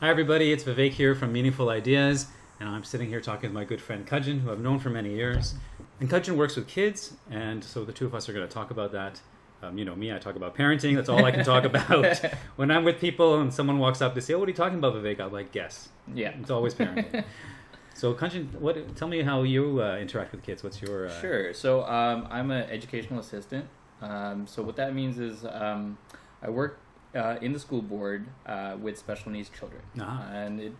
Hi everybody, it's Vivek here from Meaningful Ideas, and I'm sitting here talking with my good friend Kajan, who I've known for many years. And Kajan works with kids, and so the two of us are going to talk about that. You know me, I talk about parenting, that's all I can talk about. When I'm with people and someone walks up to say, "Oh, what are you talking about, Vivek?" I'm like, "Guess." Yeah. It's always parenting. So Kajan, tell me how you interact with kids. What's your... Sure. So I'm an educational assistant. So what that means is I work in the school board with special needs children. And it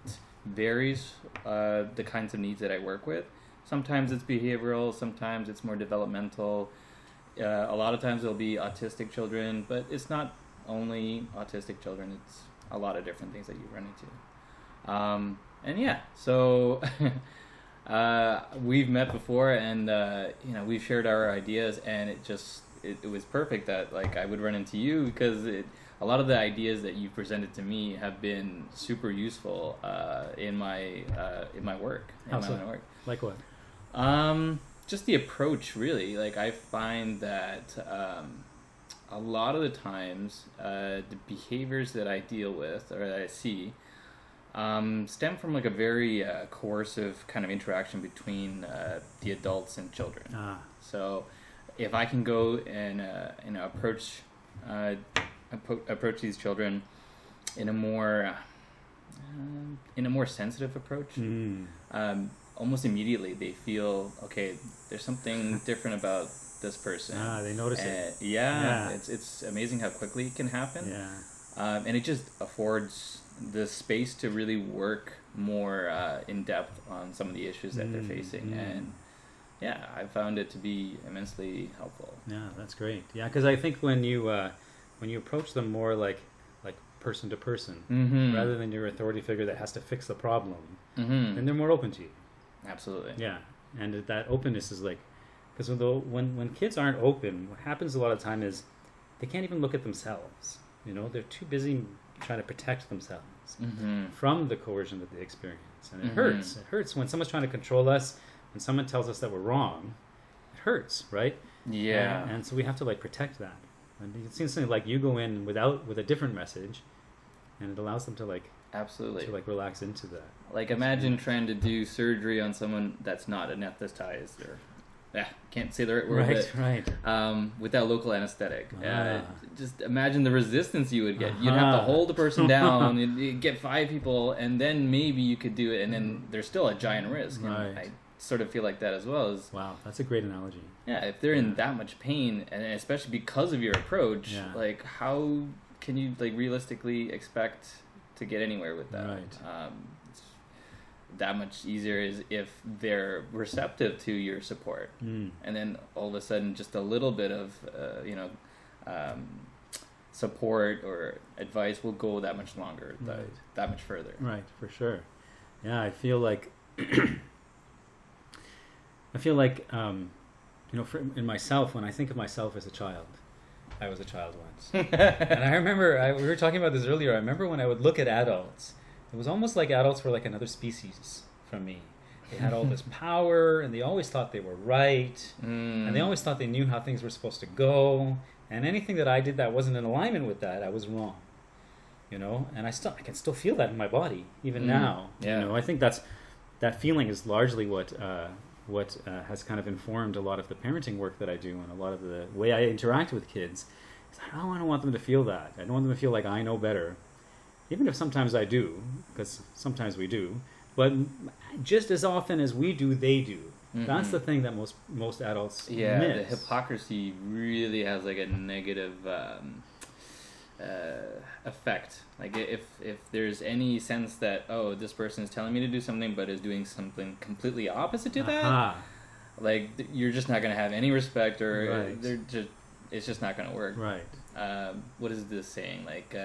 varies the kinds of needs that I work with. Sometimes it's behavioral, sometimes it's more developmental. A lot of times it'll be autistic children, but it's not only autistic children, it's a lot of different things that you run into. And yeah, so we've met before, and we've shared our ideas, and it was perfect that like I would run into you because a lot of the ideas that you presented to me have been super useful in my work. How so? Like what? Just the approach, really. Like I find that a lot of the times the behaviors that I deal with or that I see stem from like a very coercive kind of interaction between the adults and children. So if I can go and approach these children in a more sensitive approach, almost immediately they feel, okay, there's something different about this person. They notice it. Yeah. It's amazing how quickly it can happen. Yeah. And it just affords the space to really work more in depth on some of the issues that they're facing. And yeah, I found it to be immensely helpful. Yeah, that's great. Yeah, because I think when you approach them more like person to person, rather than your authority figure that has to fix the problem, then they're more open to you. Absolutely. Yeah, and that openness is like, because when kids aren't open, what happens a lot of time is they can't even look at themselves. You know, they're too busy trying to protect themselves from the coercion that they experience, and it hurts. It hurts when someone's trying to control us, when someone tells us that we're wrong. It hurts, right? Yeah. And so we have to like protect that. And it seems something like you go in with a different message, and it allows them to like absolutely to like relax into that. Like imagine trying to do surgery on someone that's not anesthetized or can't say the right word. Right. Without local anesthetic. Just imagine the resistance you would get. You'd have to hold the person down, you'd get 5 people, and then maybe you could do it, and then there's still a giant risk. Right. And I sort of feel like that as well. Wow, that's a great analogy. Yeah, if they're in that much pain, and especially because of your approach, like how can you like realistically expect to get anywhere with that? Right. It's that much easier is if they're receptive to your support, and then all of a sudden just a little bit of support or advice will go that much longer, that much further. Right, for sure. Yeah, I feel like in myself, when I think of myself as a child, I was a child once. And I remember, we were talking about this earlier, I remember when I would look at adults, it was almost like adults were like another species from me. They had all this power, and they always thought they were right, and they always thought they knew how things were supposed to go, and anything that I did that wasn't in alignment with that, I was wrong. You know, and I can still feel that in my body, even now. Yeah. You know, I think that feeling is largely what has kind of informed a lot of the parenting work that I do, and a lot of the way I interact with kids. I don't want them to feel that. I don't want them to feel like I know better, even if sometimes I do, because sometimes we do. But just as often as we do, they do. That's the thing that most adults miss. The hypocrisy really has like a negative effect. Like if there's any sense that this person is telling me to do something but is doing something completely opposite to that, like you're just not going to have any respect, or it's just not going to work. Right. What is this saying? Like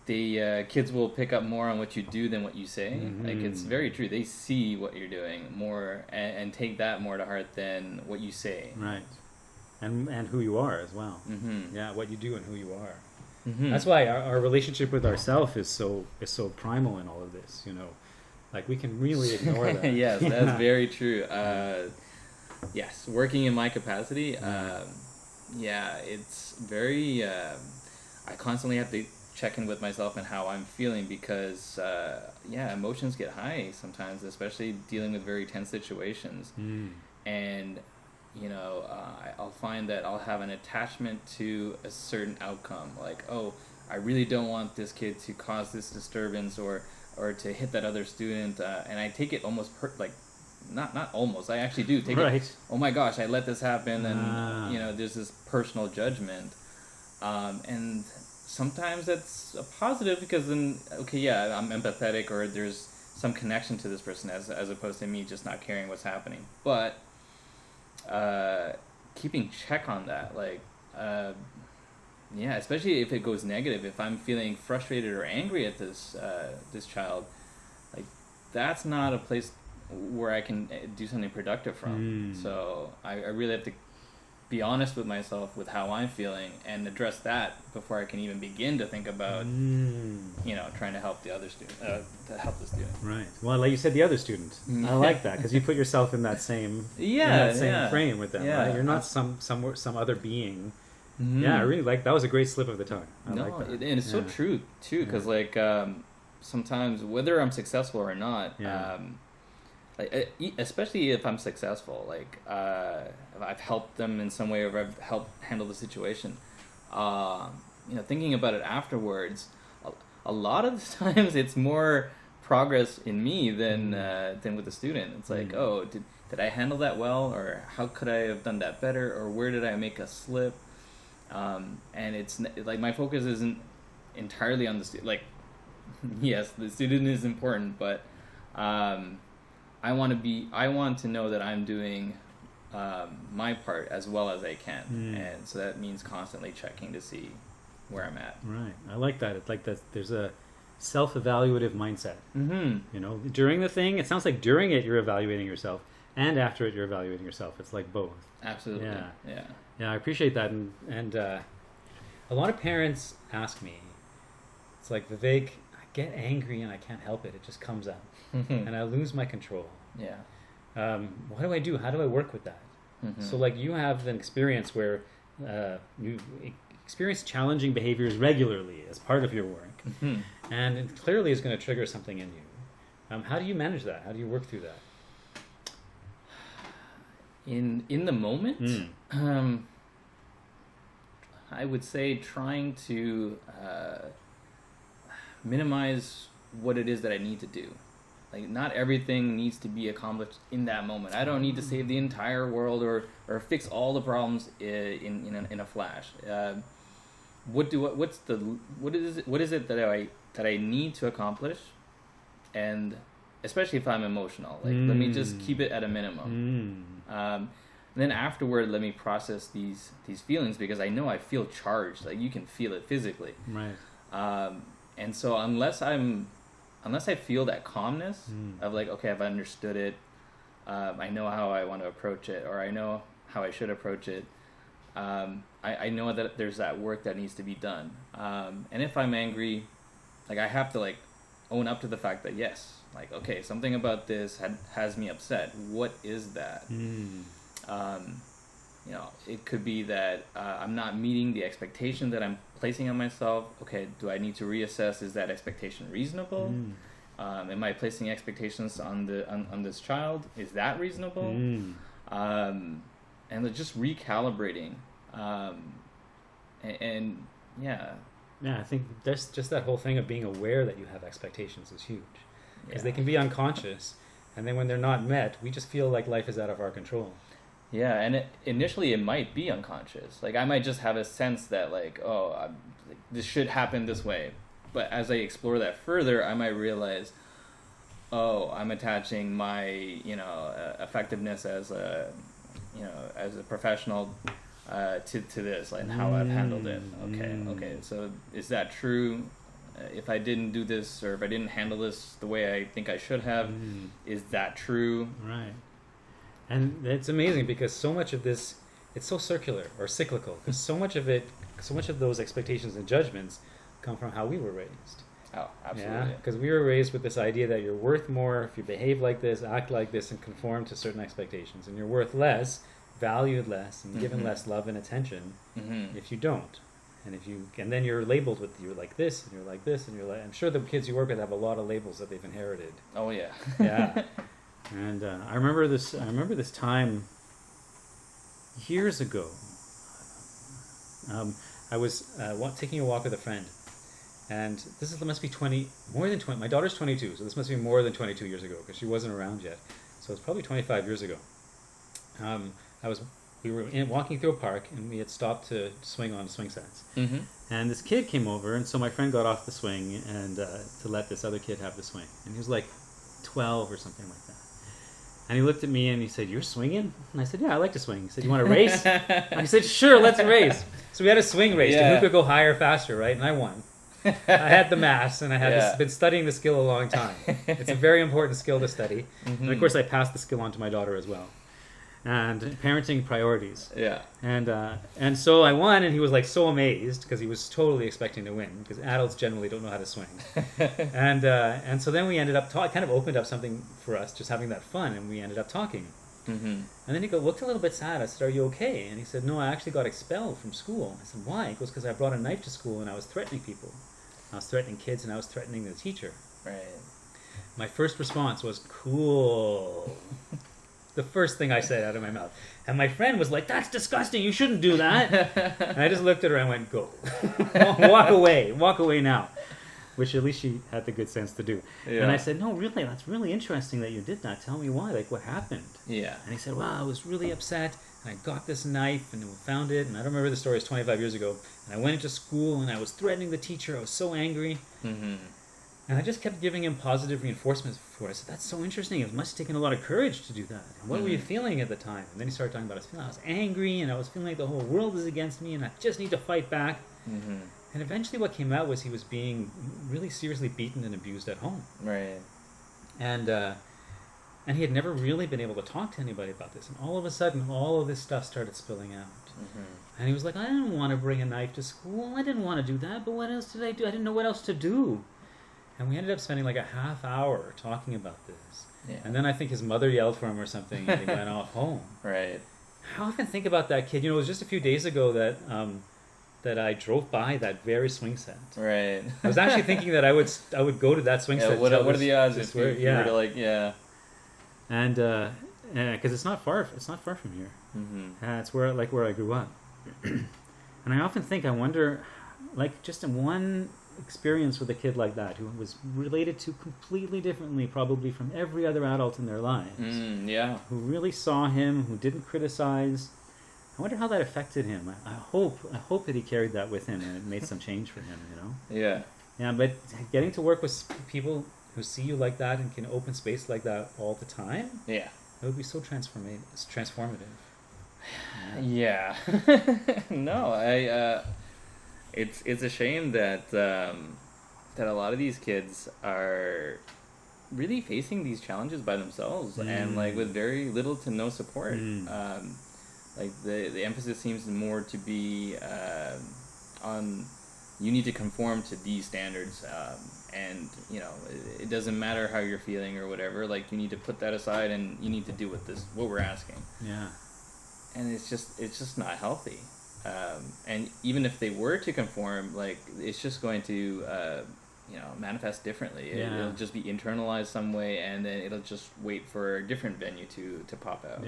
the kids will pick up more on what you do than what you say. Like it's very true. They see what you're doing more and take that more to heart than what you say. Right. And who you are as well. Yeah, what you do and who you are. That's why our relationship with ourselves is so primal in all of this. You know, like we can really ignore that. Yes, that's very true. Yes, working in my capacity, it's very. I constantly have to check in with myself and how I'm feeling, because emotions get high sometimes, especially dealing with very tense situations. And I'll find that I'll have an attachment to a certain outcome, like, oh, I really don't want this kid to cause this disturbance or to hit that other student, and I take it almost not almost, I actually do take it, oh my gosh, I let this happen, and there's this personal judgment, and sometimes that's a positive, because then, okay, yeah, I'm empathetic, or there's some connection to this person as opposed to me just not caring what's happening. But keeping check on that, like, especially if it goes negative, if I'm feeling frustrated or angry at this child, like, that's not a place where I can do something productive from. So I really have to be honest with myself with how I'm feeling and address that before I can even begin to think about trying to help the other student, to help the student. Right. Well, like you said, the other student. I like that, because you put yourself in that same frame with them. Right? You're not some other being. Yeah, I really like that. Was a great slip of the tongue. I like that. And it's so true too, because like sometimes, whether I'm successful or not, like, especially if I'm successful, like if I've helped them in some way, or I've helped handle the situation, thinking about it afterwards, a lot of the times it's more progress in me than with the student. It's like, oh, did I handle that well, or how could I have done that better, or where did I make a slip? And it's like, my focus isn't entirely on the student. Like, yes, the student is important, but I want to know that I'm doing my part as well as I can, and so that means constantly checking to see where I'm at. Right, I like that. It's like that. There's a self-evaluative mindset. During the thing, it sounds like during it you're evaluating yourself, and after it you're evaluating yourself. It's like both. Absolutely. Yeah, I appreciate that, and a lot of parents ask me, it's like, Vivek, I get angry and I can't help it. It just comes out. And I lose my control. What do I do? How do I work with that? So, like, you have an experience where you experience challenging behaviors regularly as part of your work, and it clearly is going to trigger something in you. How do you manage that? How do you work through that? In the moment, I would say trying to minimize what it is that I need to do. Like, not everything needs to be accomplished in that moment. I don't need to save the entire world or fix all the problems in a flash. What is it that I need to accomplish, and especially if I'm emotional, like, let me just keep it at a minimum. And then afterward, let me process these feelings, because I know I feel charged. Like, you can feel it physically. Right. And so unless I feel that calmness of, like, okay, I've understood it, I know how I want to approach it, or I know how I should approach it, I know that there's that work that needs to be done. And if I'm angry, like, I have to, like, own up to the fact that, yes, like, okay, something about this has me upset. What is that? It could be that I'm not meeting the expectation that I'm placing on myself. Okay, do I need to reassess? Is that expectation reasonable? Am I placing expectations on this child? Is that reasonable? And just recalibrating. I think there's just that whole thing of being aware that you have expectations is huge, because they can be unconscious, and then when they're not met, we just feel like life is out of our control. Yeah, and initially it might be unconscious. Like, I might just have a sense that, like, oh, this should happen this way. But as I explore that further, I might realize, oh, I'm attaching my, effectiveness as a professional to this, like, how I've handled it. Okay. So is that true? If I didn't do this, or if I didn't handle this the way I think I should have, is that true? Right. And it's amazing, because so much of this, it's so circular or cyclical, because so much of those expectations and judgments come from how we were raised. Oh, absolutely. Yeah, because we were raised with this idea that you're worth more if you behave like this, act like this, and conform to certain expectations, and you're worth less, valued less, and given less love and attention if you don't. and then you're labeled with you're like this and you're like this and you're like. I'm sure the kids you work with have a lot of labels that they've inherited. Oh yeah. Yeah. And I remember this time years ago. I was taking a walk with a friend, and this must be more than 20. My daughter's 22, so this must be more than 22 years ago because she wasn't around yet. So it's probably 25 years ago. We were walking through a park, and we had stopped to swing on swing sets. Mm-hmm. And this kid came over, and so my friend got off the swing and to let this other kid have the swing. And he was like 12 or something like that. And he looked at me and he said, "You're swinging?" And I said, "Yeah, I like to swing." He said, "You want to race?" I said, "Sure, let's race." So we had a swing race to who could go higher, faster, right? And I won. I had the mass, and I had been studying the skill a long time. It's a very important skill to study. Mm-hmm. And of course, I passed the skill on to my daughter as well. And parenting priorities. Yeah. And so I won, and he was like so amazed because he was totally expecting to win because adults generally don't know how to swing. And so then we ended up kind of opened up something for us, just having that fun, and we ended up talking. Mm-hmm. And then he looked a little bit sad. I said, "Are you okay?" And he said, "No, I actually got expelled from school." I said, "Why?" He goes, "Because I brought a knife to school and I was threatening people. I was threatening kids and I was threatening the teacher." Right. My first response was, "Cool." The first thing I said out of my mouth. And my friend was like, "That's disgusting. You shouldn't do that." And I just looked at her and went, "Go." Walk away now. Which at least she had the good sense to do. Yeah. And I said, "No, really, that's really interesting that you did that. Tell me why. Like, what happened?" Yeah. And he said, "Well, I was really upset, and I got this knife, and we found it, and I don't remember the story, it's 25 years ago, and I went into school, and I was threatening the teacher. I was so angry." Mm-hmm. And I just kept giving him positive reinforcements for it. I said, "That's so interesting. It must have taken a lot of courage to do that. And what were you feeling at the time?" And then he started talking about I was angry, and I was feeling like the whole world is against me, and I just need to fight back. Mm-hmm. And eventually what came out was he was being really seriously beaten and abused at home. Right. And he had never really been able to talk to anybody about this. And all of a sudden, all of this stuff started spilling out. Mm-hmm. And he was like, "I didn't want to bring a knife to school. I didn't want to do that. But what else did I do? I didn't know what else to do." And we ended up spending like a half hour talking about this. Yeah. And then I think his mother yelled for him or something, and he went off home. Right. I often think about that kid. It was just a few days ago that I drove by that very swing set. Right. I was actually thinking that I would go to that swing set. What are the odds if you were to like, And because it's not far from here. Mm-hmm. It's where I grew up. And I often think, I wonder, like, just in one experience with a kid like that who was related to completely differently probably from every other adult in their lives. Who really saw him, who didn't criticize. I wonder how that affected him. I hope that he carried that with him and it made some change for him, Yeah. Yeah, but getting to work with people who see you like that and can open space like that all the time. Yeah. It would be so transformative. Yeah. No, it's a shame that that a lot of these kids are really facing these challenges by themselves and like with very little to no support. Like the emphasis seems more to be on you need to conform to these standards, and it doesn't matter how you're feeling or whatever. Like you need to put that aside and you need to do what we're asking. Yeah. And it's just not healthy. And even if they were to conform, like it's just going to manifest differently. It'll just be internalized some way, and then it'll just wait for a different venue to pop out.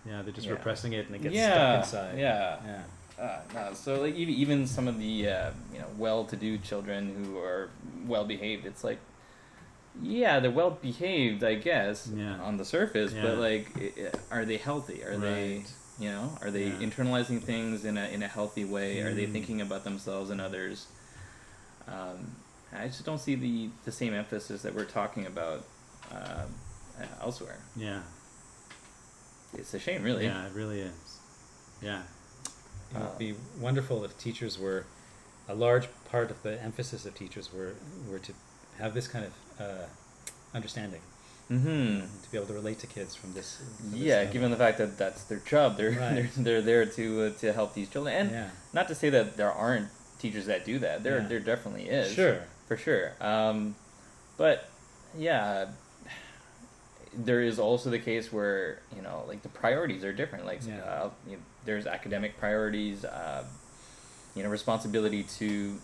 Yeah, they're just repressing it, and it gets stuck inside. No, so like even some of the well-to-do children who are well-behaved, it's like, they're well-behaved, I guess, on the surface, but like, are they healthy? Are they internalizing things in a healthy way? Are they thinking about themselves and others? I just don't see the same emphasis that we're talking about elsewhere. Yeah. It's a shame, really. Yeah, it really is. Yeah. It would be wonderful if teachers were, a large part of the emphasis of teachers were to have this kind of understanding. Mm-hmm. To be able to relate to kids from this. Given the fact that that's their job, they're there to help these children, and not to say that there aren't teachers that do that. There definitely is. Sure. For sure. But there is also the case where like the priorities are different. Like there's academic priorities, responsibility to,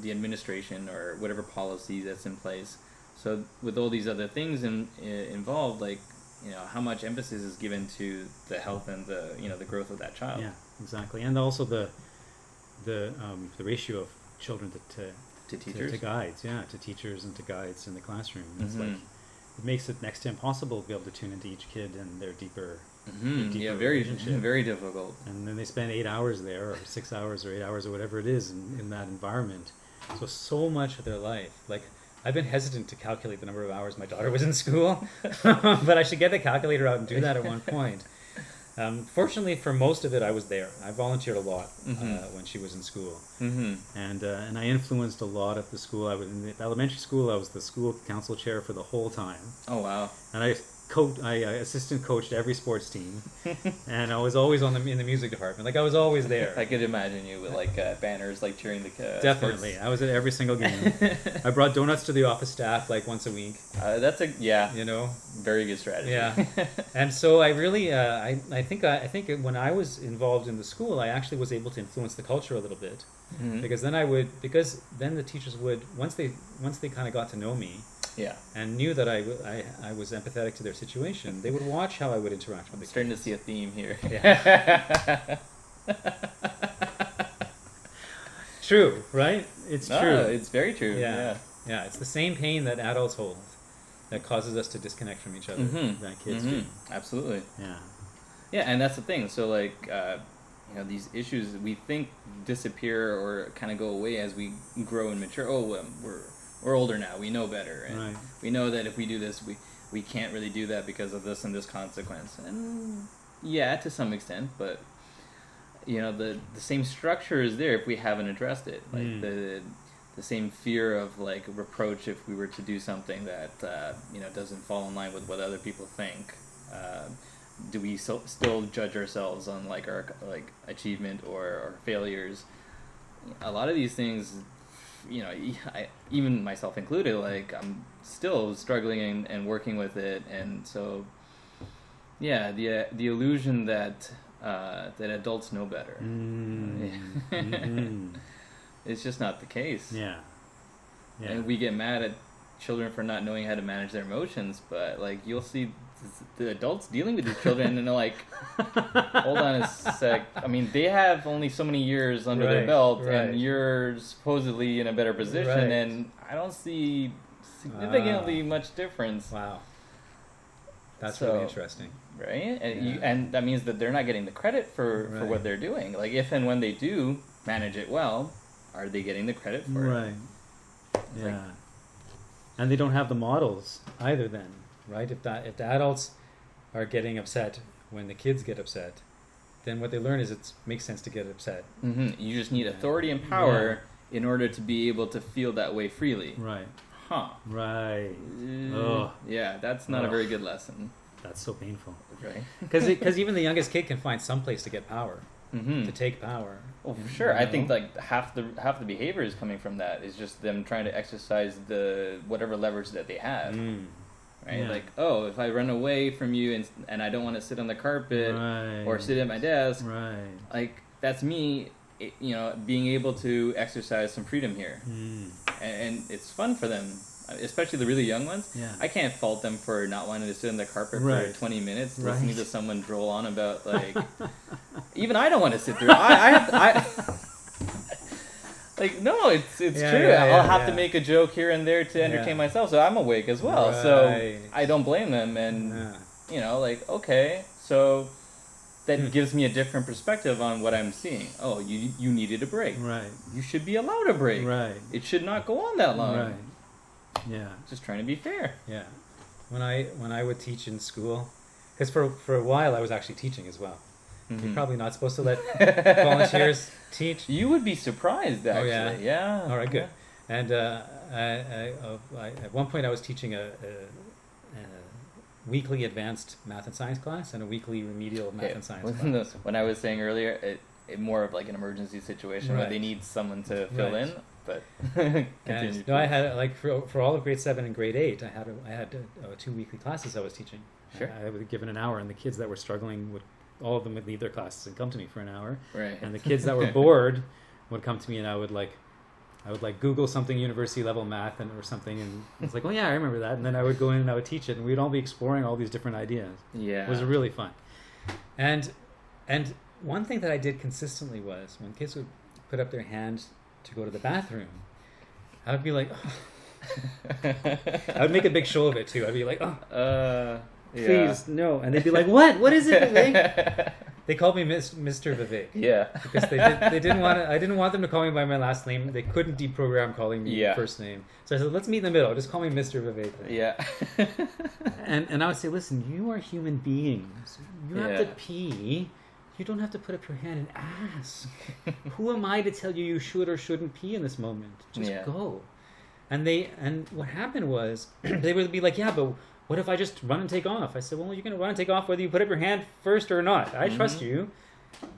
the administration or whatever policy that's in place. So with all these other things involved, like, how much emphasis is given to the health and the growth of that child. Yeah, exactly. And also the ratio of children to teachers, to guides, to teachers and to guides in the classroom. It's like, it makes it next to impossible to be able to tune into each kid and their deeper, very very difficult. And then they spend 8 hours there, or 6 hours, or 8 hours, or whatever it is in that environment. So much of their life, like, I've been hesitant to calculate the number of hours my daughter was in school, but I should get the calculator out and do that at one point. Fortunately, for most of it, I was there. I volunteered a lot when she was in school, and I influenced a lot of the school. I was in the elementary school. I was the school council chair for the whole time. Oh wow! And I assistant coached every sports team, and I was always in the music department. Like, I was always there. I could imagine you with like banners, like cheering the definitely. Sports. I was at every single game. I brought donuts to the office staff like once a week. That's very good strategy. Yeah, and so I really I think when I was involved in the school, I actually was able to influence the culture a little bit, because then the teachers would, once they kind of got to know me. Yeah. And knew that I was empathetic to their situation, they would watch how I would interact with the kids. Starting to see a theme here. Yeah. True, right? It's true. It's very true. Yeah. Yeah, it's the same pain that adults hold that causes us to disconnect from each other, that kids do. Absolutely. Yeah. Yeah, and that's the thing. So, like, these issues we think disappear or kind of go away as we grow and mature. We're older now. We know better, and we know that if we do this, we can't really do that because of this and this consequence. And yeah, to some extent, but the same structure is there if we haven't addressed it. Like the same fear of like reproach if we were to do something that doesn't fall in line with what other people think. Do we still judge ourselves on like our achievement or our failures? A lot of these things. Even myself included, like, I'm still struggling and working with it, and so, yeah, the illusion that adults know better, it's just not the case. Yeah. And we get mad at children for not knowing how to manage their emotions, but like you'll see the adults dealing with these children and they're like, hold on a sec. I mean, they have only so many years under their belt, and you're supposedly in a better position, and I don't see significantly much difference. Wow. That's really interesting. Right? And, and that means that they're not getting the credit for what they're doing. Like, if and when they do manage it well, are they getting the credit for it? Right. Yeah. And they don't have the models either then. Right? If the adults are getting upset when the kids get upset, then what they learn is it makes sense to get upset. You just need authority and power in order to be able to feel that way freely. Right. Huh. Right. Yeah, that's not a very good lesson. That's so painful. Right. Because even the youngest kid can find some place to get power, to take power. Well, for sure. I think like half the behavior is coming from that. Is just them trying to exercise the whatever leverage that they have. Right? Yeah. Like, oh, if I run away from you and I don't want to sit on the carpet or sit at my desk, like that's me, being able to exercise some freedom here. And it's fun for them, especially the really young ones. Yeah. I can't fault them for not wanting to sit on the carpet for 20 minutes listening to someone droll on about, like, even I don't want to sit through it. I like, no, it's true. I'll have to make a joke here and there to entertain myself, so I'm awake as well. So I don't blame them, and like, okay, so that gives me a different perspective on what I'm seeing. Oh, you needed a break. Right. You should be allowed a break. Right. It should not go on that long. Right. Yeah. Just trying to be fair. Yeah. When I would teach in school, because for a while I was actually teaching as well. You're probably not supposed to let volunteers teach. You would be surprised, actually. Oh, yeah. All right, good. And I at one point I was teaching a weekly advanced math and science class and a weekly remedial math and science class. When I was saying earlier, it more of like an emergency situation where they need someone to fill in. But no, I had like for all of grade 7 and grade 8, I had 2 weekly classes I was teaching. Sure. I was given an hour, and the kids that were struggling would all of them would leave their classes and come to me for an hour. Right. And the kids that were bored would come to me, and I would Google something university level math or something, and it's like, oh yeah, I remember that. And then I would go in and I would teach it, and we'd all be exploring all these different ideas. Yeah. It was really fun. And one thing that I did consistently was when kids would put up their hand to go to the bathroom, I would be like, oh. I would make a big show of it too. I'd be like, oh, please, no. And they'd be like, what is it, Vivek? They called me Mr. Vivek. Yeah. Because they didn't want to, I didn't want them to call me by my last name. They couldn't deprogram calling me first name. So I said, let's meet in the middle. Just call me Mr. Vivek. Yeah. and I would say, listen, you are human beings. You have to pee. You don't have to put up your hand and ask. Who am I to tell you you should or shouldn't pee in this moment? Just go. And what happened was they would be like, yeah, but what if I just run and take off? I said, well, you're going to run and take off whether you put up your hand first or not. I trust you.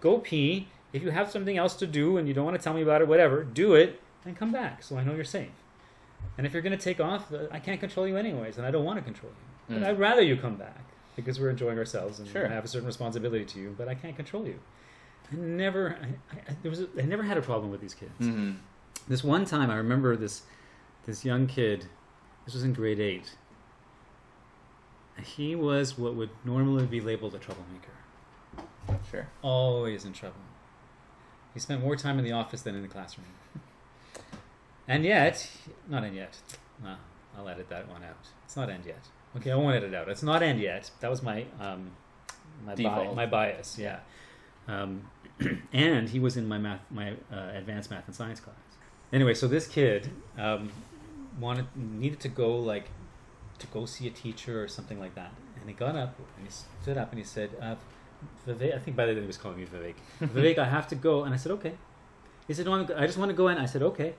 Go pee. If you have something else to do and you don't want to tell me about it, whatever, do it and come back so I know you're safe. And if you're going to take off, I can't control you anyways, and I don't want to control you. But I'd rather you come back because we're enjoying ourselves and I have a certain responsibility to you, but I can't control you. I never had a problem with these kids. Mm-hmm. This one time I remember this young kid, this was in grade 8. He was what would normally be labeled a troublemaker. Sure. Always in trouble. He spent more time in the office than in the classroom. And yet, not end yet. I'll edit that one out. It's not end yet. Okay, I won't edit it out. It's not end yet. That was my bias. Yeah. And he was in my advanced math and science class. Anyway, so this kid needed to go see a teacher or something like that. And he got up and he stood up and he said, Vivek, I think by the way he was calling me Vivek. Vivek, I have to go. And I said, okay. He said, no, I just want to go in. I said, okay.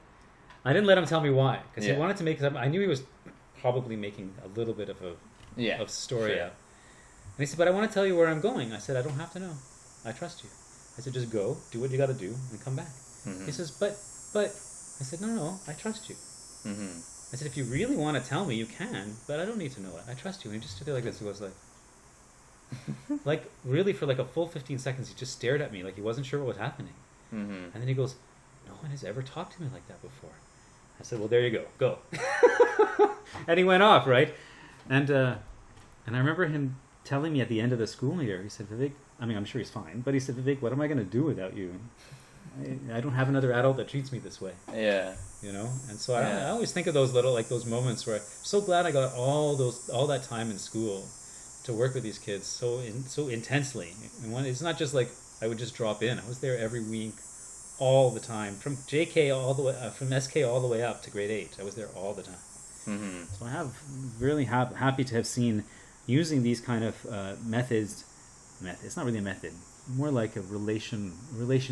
I didn't let him tell me why because he wanted to make it up. I knew he was probably making a little bit of a story up. And he said, but I want to tell you where I'm going. I said, I don't have to know. I trust you. I said, just go, do what you got to do, and come back. Mm-hmm. He says, but. I said, no, I trust you. Mm-hmm. I said, if you really want to tell me, you can, but I don't need to know it. I trust you. And he just stood there like this. He was like, really for like a full 15 seconds, he just stared at me like he wasn't sure what was happening. Mm-hmm. And then he goes, no one has ever talked to me like that before. I said, well, there you go. And he went off, right? And I remember him telling me at the end of the school year, he said, Vivek, I mean, I'm sure he's fine, but he said, Vivek, what am I going to do without you? I don't have another adult that treats me this way. Yeah. You know? And so I always think of those little, like those moments where I'm so glad I got all that time in school to work with these kids so intensely. And it's not just like I would just drop in. I was there every week, all the time, from JK all the way, from SK all the way up to grade 8. I was there all the time. Mm-hmm. So I have really happy to have seen using these kind of methods. It's not really a method. More like a relation,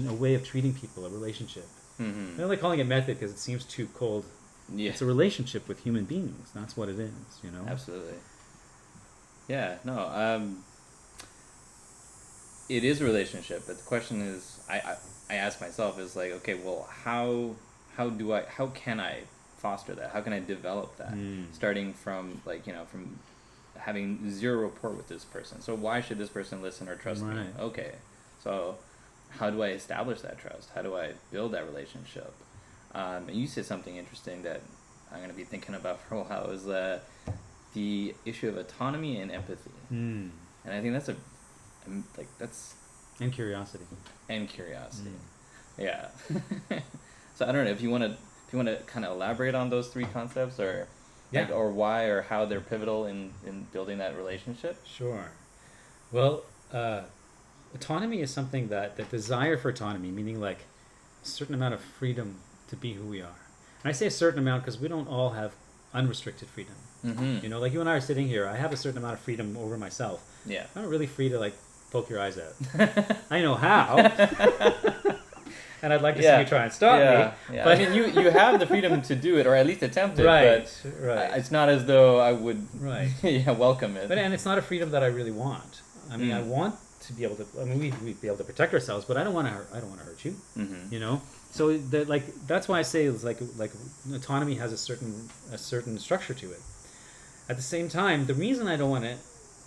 a way of treating people, a relationship. Mm-hmm. I don't like calling it method because it seems too cold. Yeah. It's a relationship with human beings. That's what it is, you know? Absolutely. Yeah, no. It is a relationship, but the question is, I ask myself is like, okay, well, how can I foster that? How can I develop that? Starting from from having zero rapport with this person. So why should this person listen or trust me? Okay. So how do I establish that trust? How do I build that relationship? And you said something interesting that I'm going to be thinking about for a while is the issue of autonomy and empathy. And I think that's and curiosity. Yeah. So I don't know if you want to kind of elaborate on those three concepts or or why or how they're pivotal in building that relationship. Sure. Well, autonomy is something that the desire for autonomy, meaning like a certain amount of freedom to be who we are. And I say a certain amount because we don't all have unrestricted freedom. Mm-hmm. You know, like you and I are sitting here. I have a certain amount of freedom over myself. Yeah. I'm not really free to like poke your eyes out. I know how. And I'd like to see you try and stop me. Yeah. But I mean, you have the freedom to do it, or at least attempt it. Right. It's not as though I would welcome it. And it's not a freedom that I really want. I mean, I want to be able to. I mean, we'd be able to protect ourselves, but I don't want to hurt you. Mm-hmm. You know. So that's why I say it's like autonomy has a certain structure to it. At the same time, the reason I don't want to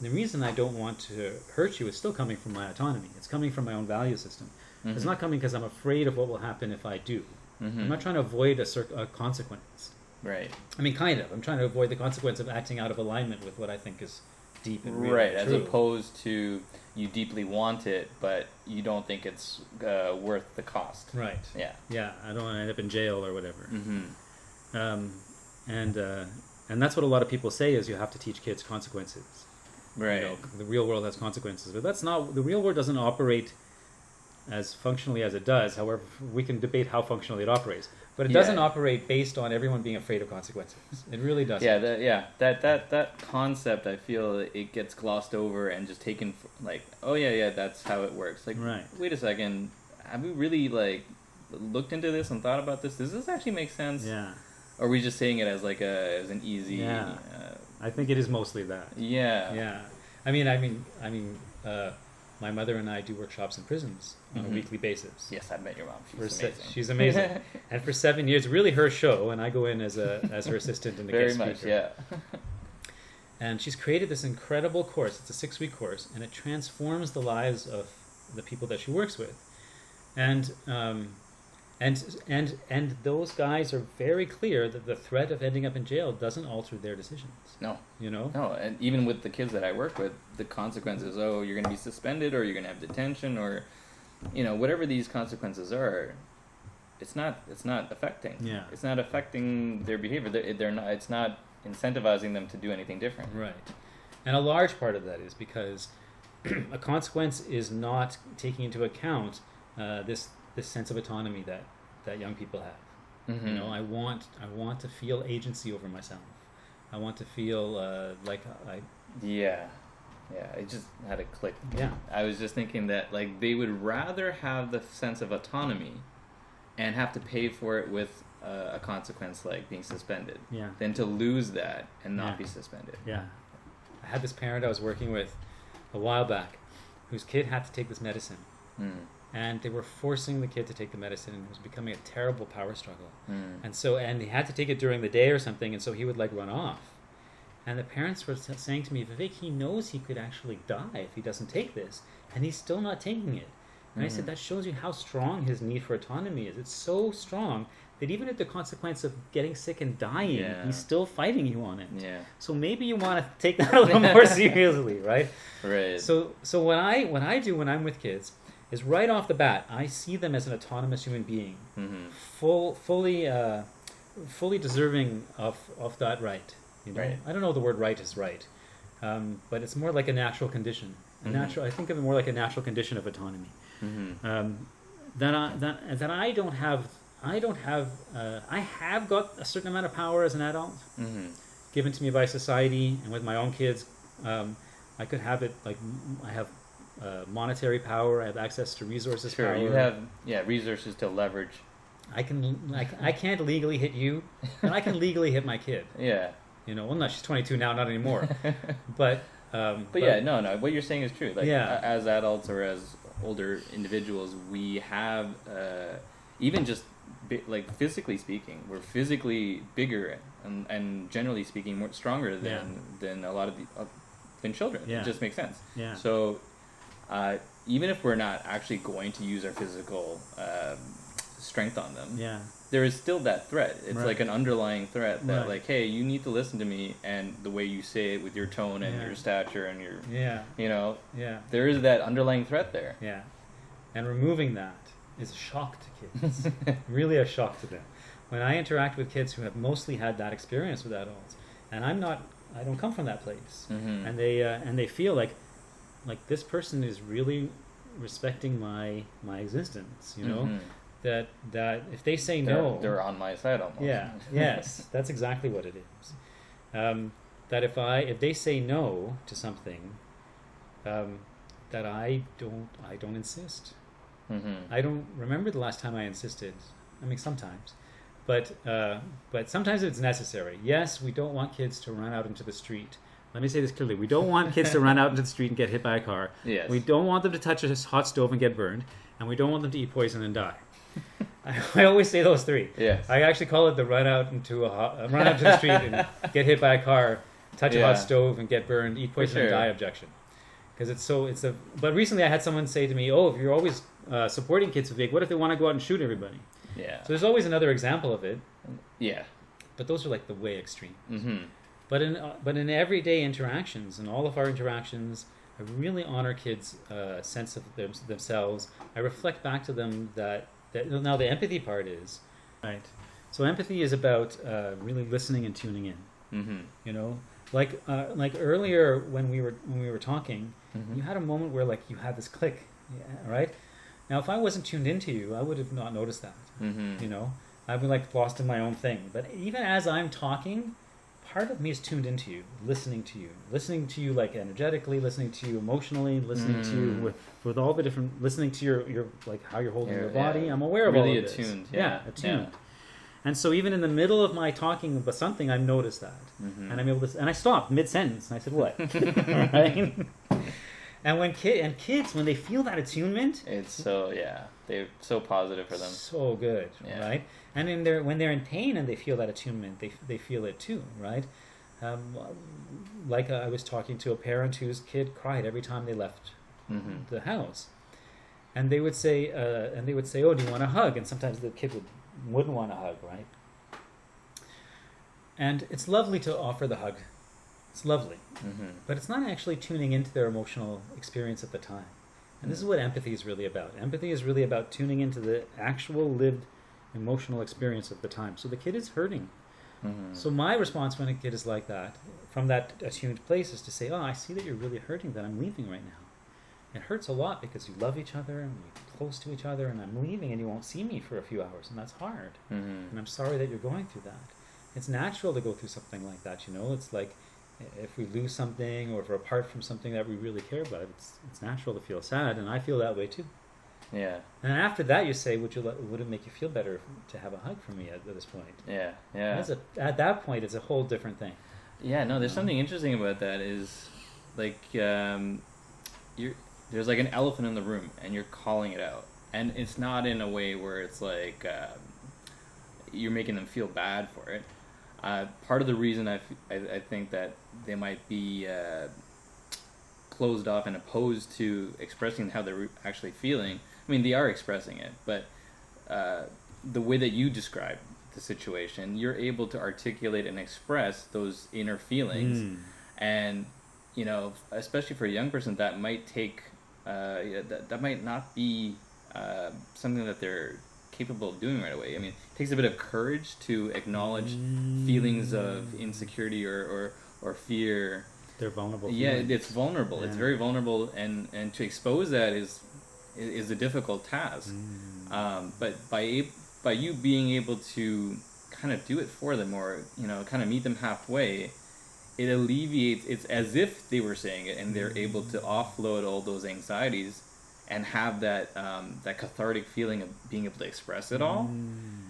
the reason I don't want to hurt you is still coming from my autonomy. It's coming from my own value system. Mm-hmm. It's not coming because I'm afraid of what will happen if I do. Mm-hmm. I'm not trying to avoid a consequence. Right. I mean, kind of. I'm trying to avoid the consequence of acting out of alignment with what I think is deep and real. Right, and as opposed to you deeply want it, but you don't think it's worth the cost. Right. Yeah. Yeah, I don't want to end up in jail or whatever. Mm-hmm. And that's what a lot of people say is you have to teach kids consequences. Right. You know, the real world has consequences, but that's not. The real world doesn't operate as functionally as it does. However, we can debate how functionally it operates, but it doesn't operate based on everyone being afraid of consequences. It really doesn't. Yeah, that concept, I feel it gets glossed over and just taken like, oh yeah, that's how it works. Like, right. Wait a second, have we really like looked into this and thought about this? Does this actually make sense? Yeah. Or are we just saying it as like as an easy? Yeah. I think it is mostly that. Yeah. Yeah. I mean, my mother and I do workshops in prisons on a weekly basis. Yes, I've met your mom. She's amazing. She's amazing. And for 7 years, really her show, and I go in as her assistant and a guest speaker. Very much, yeah. And she's created this incredible course. It's a 6-week course, and it transforms the lives of the people that she works with. And those guys are very clear that the threat of ending up in jail doesn't alter their decisions. No. You know? No, and even with the kids that I work with, the consequences, you're going to be suspended or you're going to have detention or, whatever these consequences are, it's not affecting. Yeah. It's not affecting their behavior. They're not. It's not incentivizing them to do anything different. Right. And a large part of that is because a consequence is not taking into account this sense of autonomy that young people have. Mm-hmm. I want to feel agency over myself. I want to feel like I. Yeah, I just had a click. Yeah, I was just thinking that like they would rather have the sense of autonomy, and have to pay for it with a consequence like being suspended. Yeah. Than to lose that and not be suspended. Yeah, I had this parent I was working with a while back, whose kid had to take this medicine. And they were forcing the kid to take the medicine, and it was becoming a terrible power struggle. And he had to take it during the day or something, and so he would like run off. And the parents were saying to me, Vivek, he knows he could actually die if he doesn't take this, and he's still not taking it. And I said, that shows you how strong his need for autonomy is. It's so strong that even at the consequence of getting sick and dying, he's still fighting you on it. Yeah. So maybe you want to take that a little more seriously, right? Right. So what I do when I'm with kids is right off the bat, I see them as an autonomous human being, fully deserving of that right. Right. I don't know if the word right is right, but it's more like a natural condition. I think of it more like a natural condition of autonomy. That I don't have. I have got a certain amount of power as an adult, given to me by society, and with my own kids, I could have it like I have. Monetary power. I have access to resources. Sure, power. You have resources to leverage. I can't legally hit you, and I can legally hit my kid. Yeah. Well, no, she's 22 now, not anymore. But yeah, no. What you're saying is true. Like as adults or as older individuals, we have even just like physically speaking, we're physically bigger and generally speaking more stronger than a lot of than children. Yeah. It just makes sense. Yeah. So. Even if we're not actually going to use our physical strength on them, there is still that threat. It's like an underlying threat that, like, hey, you need to listen to me, and the way you say it with your tone and your stature and your, there is that underlying threat there. Yeah, and removing that is a shock to kids. Really a shock to them. When I interact with kids who have mostly had that experience with adults, and I don't come from that place, and they feel like this person is really respecting my existence, that if they say no, they're on my side almost. Yes, that's exactly what it is. That if they say no to something, that I don't insist. I don't remember the last time I insisted. I mean, sometimes, but sometimes it's necessary. Yes, we don't want kids to run out into the street. Let me say this clearly. We don't want kids to run out into the street and get hit by a car. Yes. We don't want them to touch a hot stove and get burned. And we don't want them to eat poison and die. I always say those three. Yes. I actually call it the run out into the street and get hit by a car touch a hot stove and get burned, eat poison and die objection. Because but recently I had someone say to me, oh, if you're always supporting kids, Vivek, what if they want to go out and shoot everybody? Yeah. So there's always another example of it. Yeah. But those are like the way extreme. Mm-hmm. But in everyday interactions, in all of our interactions, I really honor kids' sense of themselves. I reflect back to them that now the empathy part is, right? So empathy is about really listening and tuning in. Mm-hmm. You know, like earlier when we were talking, you had a moment where like you had this click, right? Now, if I wasn't tuned into you, I would have not noticed that. Mm-hmm. You know, I'd be like lost in my own thing. But even as I'm talking, part of me is tuned into you, listening to you like energetically, listening to you emotionally, listening to you with all the different, listening to your like how you're holding your body. I'm aware of really all of this. Attuned. Yeah, attuned. Yeah. And so even in the middle of my talking about something, I've noticed that, and I'm able to, and I stopped mid-sentence, and I said, "What?" Right? And when kids, when they feel that attunement, it's they're so positive for them, so good, right? And when they're in pain and they feel that attunement, they feel it too, right? Like I was talking to a parent whose kid cried every time they left the house, and they would say, "Oh, do you want a hug?" And sometimes the kid wouldn't want a hug, right? And it's lovely to offer the hug. It's lovely. But it's not actually tuning into their emotional experience at the time. And this is what empathy is really about. Empathy is really about tuning into the actual lived emotional experience of the time. So the kid is hurting. So my response when a kid is like that, from that attuned place, is to say, "Oh, I see that you're really hurting, that I'm leaving right now. It hurts a lot because you love each other and we're close to each other, and I'm leaving and you won't see me for a few hours, and that's hard. And I'm sorry that you're going through that." It's natural to go through something like that, you know. It's like if we lose something or if we're apart from something that we really care about, it's natural to feel sad, and I feel that way too. Yeah. And after that, you say, would it make you feel better to have a hug from me at this point? Yeah, yeah. At that point, it's a whole different thing. Yeah, no, there's something interesting about that is, like, there's like an elephant in the room, and you're calling it out. And it's not in a way where it's like you're making them feel bad for it. Part of the reason I think that they might be closed off and opposed to expressing how they're actually feeling. I mean, they are expressing it, but the way that you describe the situation, you're able to articulate and express those inner feelings. And, you know, especially for a young person, that might take, that might not be something that they're capable of doing right away. I mean, it takes a bit of courage to acknowledge feelings of insecurity or fear. They're vulnerable. Yeah, it's vulnerable. Yeah. It's very vulnerable, and to expose that is a difficult task. But by you being able to kind of do it for them, or, you know, kind of meet them halfway, it alleviates. It's as if they were saying it, and they're able to offload all those anxieties and have that that cathartic feeling of being able to express it all.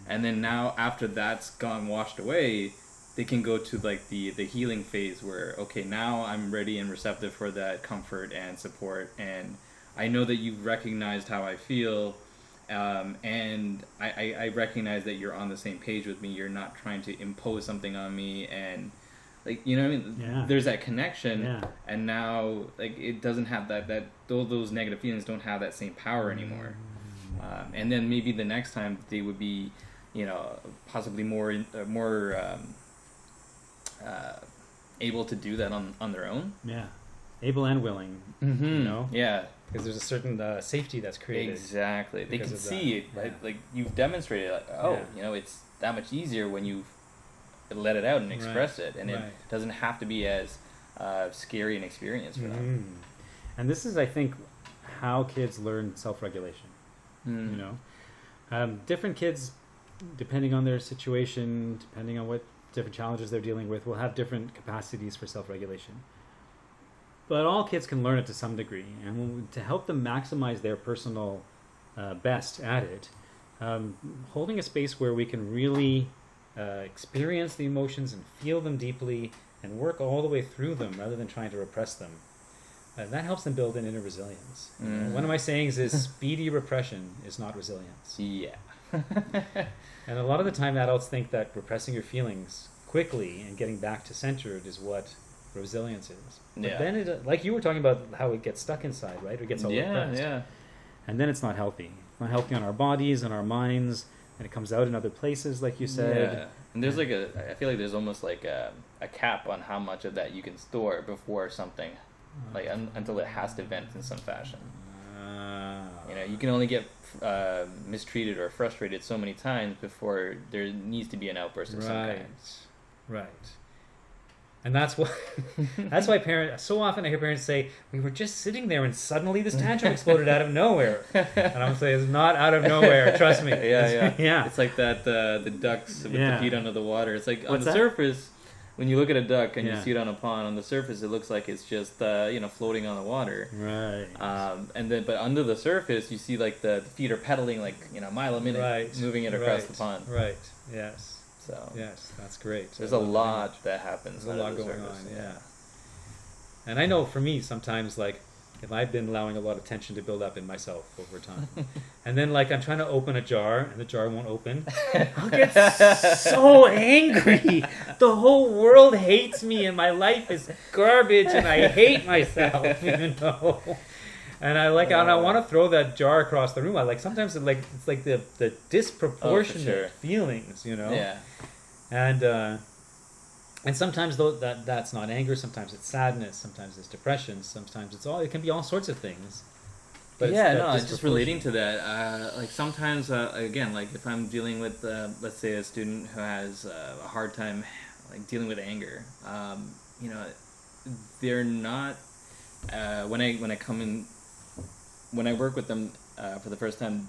And then now, after that's washed away, they can go to like the healing phase where, okay, now I'm ready and receptive for that comfort and support, and I know that you've recognized how I feel, and I recognize that you're on the same page with me. You're not trying to impose something on me, and, like, you know what I mean? Yeah. There's that connection, and now, like, it doesn't have that those negative feelings don't have that same power anymore. And then maybe the next time they would be, you know, possibly more able to do that on their own. Yeah, able and willing. You know. Yeah. Because there's a certain safety that's created. Exactly. They can see it. Yeah. Like you've demonstrated, like, you know, it's that much easier when you let it out and express it, and it doesn't have to be as scary an experience for them. And this is, I think, how kids learn self-regulation. You know, different kids, depending on their situation, depending on what different challenges they're dealing with, will have different capacities for self-regulation. But all kids can learn it to some degree, and to help them maximize their personal best at it, holding a space where we can really experience the emotions and feel them deeply and work all the way through them rather than trying to repress them, that helps them build an inner resilience. One of my sayings is speedy repression is not resilience. Yeah. And a lot of the time adults think that repressing your feelings quickly and getting back to centered is what resilience is. But then it, like you were talking about how it gets stuck inside, right? It gets all repressed. And then it's not healthy. It's not healthy on our bodies and our minds, and it comes out in other places, like you said. Yeah. And there's like I feel like there's almost like a cap on how much of that you can store before something, like until it has to vent in some fashion. You know, you can only get mistreated or frustrated so many times before there needs to be an outburst of some kind. Right. And that's why parents, so often I hear parents say, we were just sitting there and suddenly this tantrum exploded out of nowhere. And I'm saying, it's not out of nowhere, trust me. Yeah. It's like that, the ducks with the feet under the water. It's like on the surface, when you look at a duck and you see it on a pond, on the surface it looks like it's just, floating on the water. Right. But under the surface you see like the feet are pedaling like, a mile a minute, moving it across the pond. Right, yes. So yes, that's great. There's a lot that happens. There's a lot going on, And I know for me sometimes, like, if I've been allowing a lot of tension to build up in myself over time, and then like I'm trying to open a jar and the jar won't open, I'll get so angry. The whole world hates me and my life is garbage and I hate myself, And I want to throw that jar across the room. I like sometimes it's like the disproportionate feelings, Yeah. And sometimes that's not anger. Sometimes it's sadness. Sometimes it's depression. Sometimes it can be all sorts of things. But it's just relating to that. Like sometimes, again, like if I'm dealing with, let's say, a student who has a hard time, like dealing with anger. They're not. When I come in. When I work with them for the first time,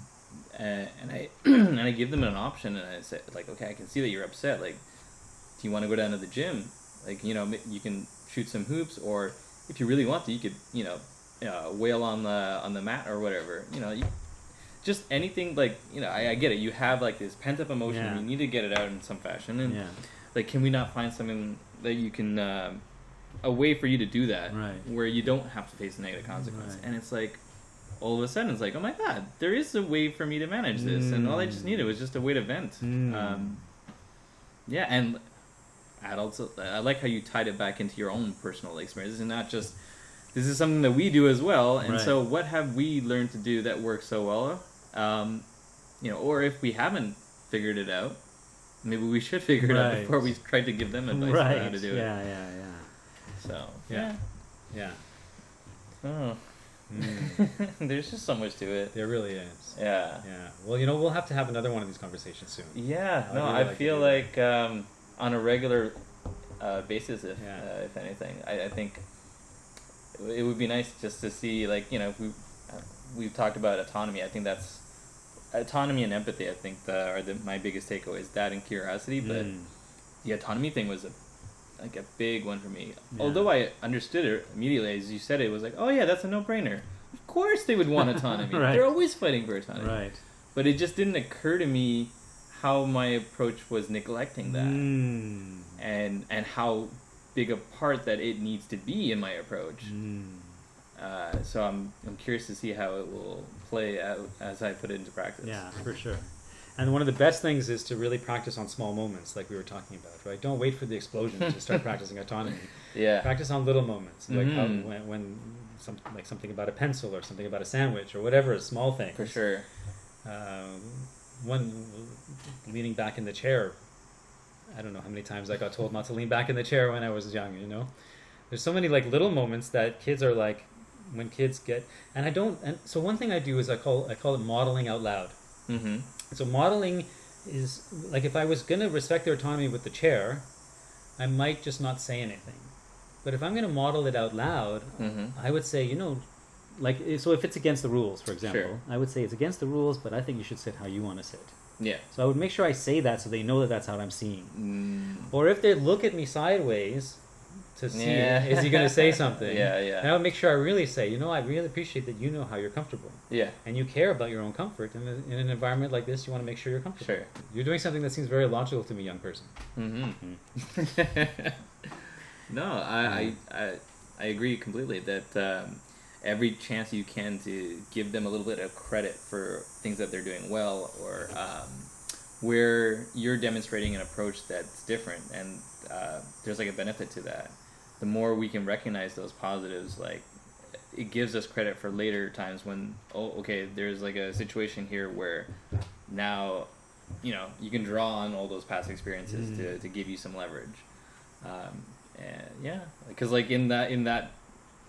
and I and I give them an option, and I say like, okay, I can see that you're upset. Like, do you want to go down to the gym? Like, you can shoot some hoops, or if you really want to, you could, wail on the mat or whatever. Just anything. Like, I get it. You have like this pent up emotion. Yeah. You need to get it out in some fashion, and like, can we not find something that you can a way for you to do that, where you don't have to face the negative consequence? And it's like. All of a sudden, it's like, oh my God, there is a way for me to manage this, and all I just needed was just a way to vent. And adults, I like how you tied it back into your own personal experiences, and not just, this is something that we do as well, and so what have we learned to do that works so well? Or if we haven't figured it out, maybe we should figure it out before we try to give them advice on how to do it. So, yeah. Oh. There's just so much to it. There really is. Yeah. Well, we'll have to have another one of these conversations soon. Yeah. I feel like on a regular basis, if anything, I think it would be nice just to see, like, we've talked about autonomy. I think that's autonomy and empathy. I think are my biggest takeaways. That and curiosity, but the autonomy thing was a big one for me. Although I understood it immediately as you said it, was like, oh yeah, that's a no-brainer. Of course they would want autonomy. They're always fighting for autonomy. But it just didn't occur to me how my approach was neglecting that, and how big a part that it needs to be in my approach. So I'm curious to see how it will play out as I put it into practice. Yeah, for sure. And one of the best things is to really practice on small moments, like we were talking about, right? Don't wait for the explosion to start practicing autonomy. Practice on little moments, like how, when something about a pencil or something about a sandwich or whatever, a small thing. For sure. One leaning back in the chair. I don't know how many times I got told not to lean back in the chair when I was young. There's so many like little moments that kids are like, when kids get, and so one thing I do is I call it modeling out loud. So modeling is like, if I was going to respect their autonomy with the chair, I might just not say anything. But if I'm going to model it out loud, I would say, so if it's against the rules, for example, I would say it's against the rules, but I think you should sit how you want to sit. Yeah. So I would make sure I say that so they know that that's how I'm seeing. Or if they look at me sideways to see, is he going to say something? And I would make sure I really say, I really appreciate that you know how you're comfortable. And you care about your own comfort. And in an environment like this, you want to make sure you're comfortable. You're doing something that seems very logical to me, young person. No, I agree completely that every chance you can to give them a little bit of credit for things that they're doing well, or where you're demonstrating an approach that's different, and there's like a benefit to that. the more we can recognize those positives, like it gives us credit for later times when, oh, okay, there's like a situation here where now, you know, you can draw on all those past experiences to give you some leverage. And yeah, because like in that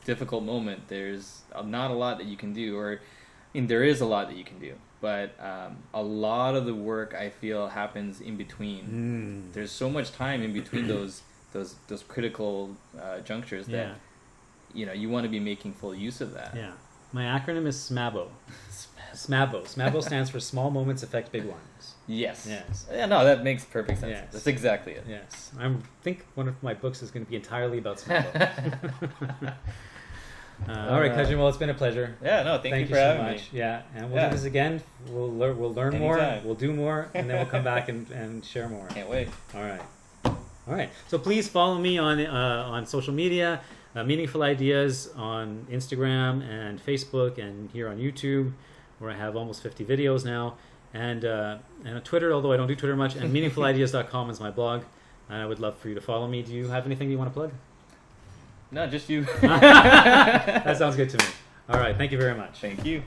difficult moment, there's not a lot that you can do, or I mean, there is a lot that you can do, but a lot of the work I feel happens in between. There's so much time in between those critical junctures that you know you want to be making full use of that. Yeah, my acronym is SMABO. SMABO. SMABO stands for Small Moments Affect Big Ones. Yes. Yes. Yeah, no, that makes perfect sense. Yes. That's exactly it. Yes. I think one of my books is going to be entirely about SMABO. All right, Kajan, well, it's been a pleasure. Yeah, no, thank you for so having much. me. Yeah, and we'll do this again. We'll learn more, Anytime. we'll do more, and then we'll come back and share more. Can't wait. All right. So please follow me on social media, Meaningful Ideas on Instagram and Facebook, and here on YouTube, where I have almost 50 videos now, and on Twitter, although I don't do Twitter much, and meaningfulideas.com is my blog. I would love for you to follow me. Do you have anything you want to plug? No, just you. That sounds good to me. All right. Thank you very much. Thank you.